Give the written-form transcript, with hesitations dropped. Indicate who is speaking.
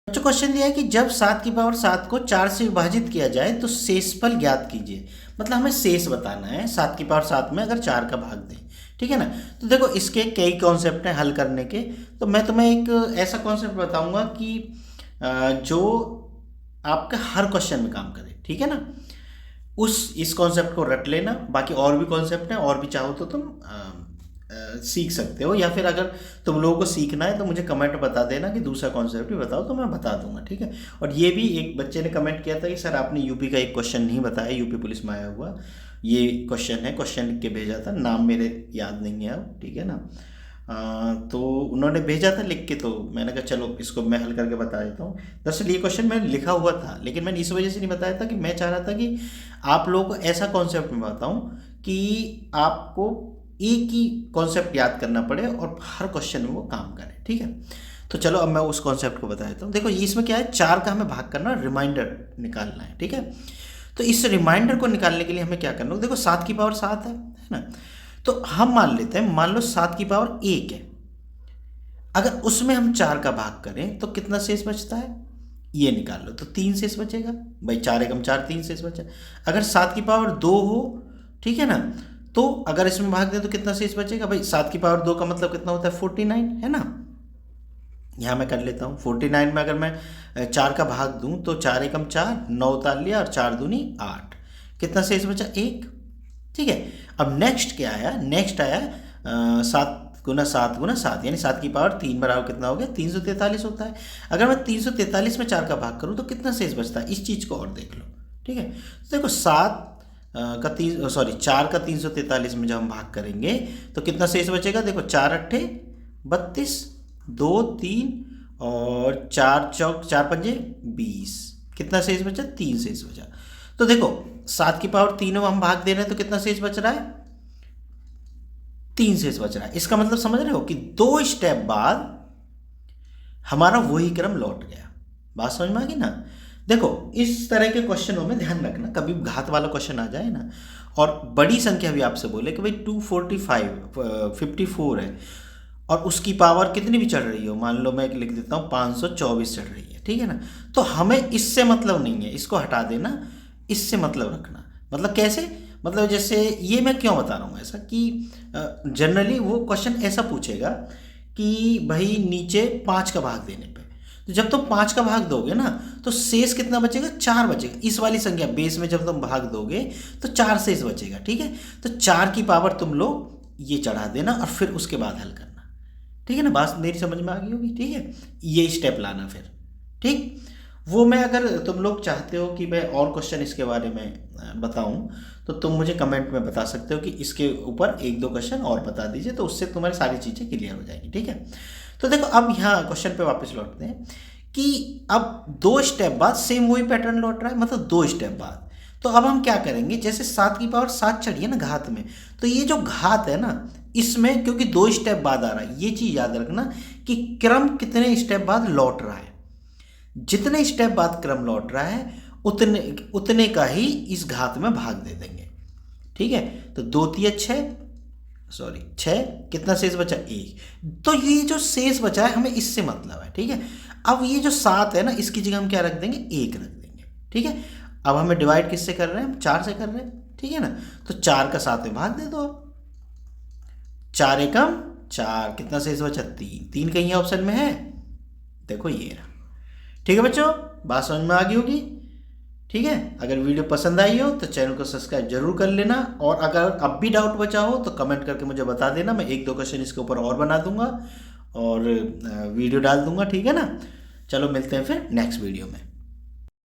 Speaker 1: बच्चों क्वेश्चन दिया है कि जब 7 की पावर 7 को 4 से विभाजित किया जाए तो शेषफल ज्ञात कीजिए। मतलब हमें शेष बताना है 7 की पावर 7 में अगर 4 का भाग दें, ठीक है ना। तो देखो इसके कई कॉन्सेप्ट हैं हल करने के। तो मैं तुम्हें एक ऐसा कॉन्सेप्ट बताऊंगा कि जो आपके हर क्वेश्चन में काम करे, ठीक है ना। इस कॉन्सेप्ट को रट लेना। बाकी और भी कॉन्सेप्ट हैं, और भी चाहो तो तुम सीख सकते हो, या फिर अगर तुम लोगों को सीखना है तो मुझे कमेंट बता देना कि दूसरा कॉन्सेप्ट भी बताओ, तो मैं बता दूंगा, ठीक है। और ये भी एक बच्चे ने कमेंट किया था कि सर आपने यूपी का एक क्वेश्चन नहीं बताया, यूपी पुलिस में आया हुआ ये क्वेश्चन है, क्वेश्चन लिख के भेजा था, नाम मेरे याद नहीं है अब, ठीक है ना। तो उन्होंने भेजा था लिख के, तो मैंने कहा चलो इसको मैं हल करके बता देता हूँ। दरअसल ये क्वेश्चन मैंने लिखा हुआ था, लेकिन मैंने इस वजह से नहीं बताया था कि मैं चाह रहा था कि आप लोगों को ऐसा कॉन्सेप्ट में बताऊँ कि आपको एक ही कॉन्सेप्ट याद करना पड़े और हर क्वेश्चन में वो काम करे, ठीक है। तो चलो अब मैं उस कॉन्सेप्ट को बता देता हूँ। देखो ये इसमें क्या है, 4 का हमें भाग करना, रिमाइंडर निकालना है, ठीक है। तो इस रिमाइंडर को निकालने के लिए हमें क्या करना है, देखो 7 की पावर 7 है ना। तो हम मान लेते हैं, मान लो 7 की पावर 1 है, अगर उसमें हम 4 का भाग करें तो कितना शेष बचता है, ये निकाल लो। तो 3 शेष बचेगा भाई, 4 एकम 4, 3 शेष बचा। अगर 7 की पावर 2 हो, ठीक है ना, तो अगर इसमें भाग दें तो कितना शेष बचेगा भाई, 7 की पावर 2 का मतलब कितना होता है 49, है ना। यहाँ मैं कर लेता हूँ 49 में अगर मैं 4 का भाग दूँ तो 4 एकम 4, 9 उतार लिया, और 4 दूनी 8, कितना शेष बचा 1, ठीक है। अब नेक्स्ट क्या आया, नेक्स्ट आया 7 गुना 7 यानी 7 की पावर 3 बराबर कितना हो गया 343 होता है। अगर मैं 343 में 4 का भाग करूँ तो कितना शेष बचता है, इस चीज़ को और देख लो, ठीक है। तो देखो 4 का 343 में जब हम भाग करेंगे तो कितना शेष बचेगा, देखो 4 अट्ठे 32, 2 3 और 4 चौक 4 पंजे 20, कितना शेष बचा 3 शेष बचा। तो देखो 7 की पावर 3 में हम भाग दे रहे हैं तो कितना शेष बच रहा है 3 शेष बच रहा है। इसका मतलब समझ रहे हो कि 2 स्टेप बाद हमारा वही क्रम लौट गया। बात समझ में आ गई ना। देखो इस तरह के क्वेश्चनों में ध्यान रखना, कभी घात वाला क्वेश्चन आ जाए ना और बड़ी संख्या भी आपसे बोले कि भाई 245 54 है और उसकी पावर कितनी भी चढ़ रही हो, मान लो मैं लिख देता हूँ 524 चढ़ रही है, ठीक है ना। तो हमें इससे मतलब नहीं है, इसको हटा देना, इससे मतलब रखना। मतलब कैसे, मतलब जैसे ये मैं क्यों बता रहा हूँ ऐसा कि जनरली वो क्वेश्चन ऐसा पूछेगा कि भाई नीचे 5 का भाग देने पे, तो जब तुम 5 का भाग दोगे ना तो शेष कितना बचेगा 4 बचेगा। इस वाली संख्या बेस में जब तुम भाग दोगे तो 4 शेष बचेगा, ठीक है। तो 4 की पावर तुम लोग ये चढ़ा देना और फिर उसके बाद हल करना, ठीक है ना। बात मेरी समझ में आ गई होगी, ठीक है। ये स्टेप लाना फिर, ठीक। वो मैं अगर तुम लोग चाहते हो कि मैं और क्वेश्चन इसके बारे में बताऊं तो तुम मुझे कमेंट में बता सकते हो कि इसके ऊपर 1-2 क्वेश्चन और बता दीजिए, तो उससे तुम्हारी सारी चीज़ें क्लियर हो जाएंगी, ठीक है। तो देखो अब यहाँ क्वेश्चन पे वापस लौटते हैं कि अब 2 स्टेप बाद सेम वही पैटर्न लौट रहा है, मतलब 2 स्टेप बाद। तो अब हम क्या करेंगे, जैसे 7 की पावर 7 चढ़ी है ना घात में, तो ये जो घात है ना इसमें क्योंकि 2 स्टेप बाद आ रहा है, ये चीज़ याद रखना कि क्रम कितने स्टेप बाद लौट रहा है। जितने स्टेप बाद क्रम लौट रहा है उतने का ही इस घात में भाग दे देंगे, ठीक है। तो 2 तिया 6, कितना शेष बचा 1। तो ये जो शेष बचा है हमें इससे मतलब है, ठीक है। अब ये जो 7 है ना इसकी जगह हम क्या रख देंगे 1 रख देंगे, ठीक है। अब हमें डिवाइड किससे कर रहे हैं, हम 4 से कर रहे हैं, ठीक है ना। तो 4 का 7 में भाग दे दो, 4 एकम 4, कितना शेष बचा 3 कहीं ऑप्शन में है, देखो ये रहा, ठीक है बच्चों। बात समझ में आ गई होगी, ठीक है। अगर वीडियो पसंद आई हो तो चैनल को सब्सक्राइब जरूर कर लेना, और अगर अब भी डाउट बचा हो तो कमेंट करके मुझे बता देना, मैं 1-2 क्वेश्चन इसके ऊपर और बना दूंगा और वीडियो डाल दूंगा, ठीक है ना। चलो मिलते हैं फिर नेक्स्ट वीडियो में।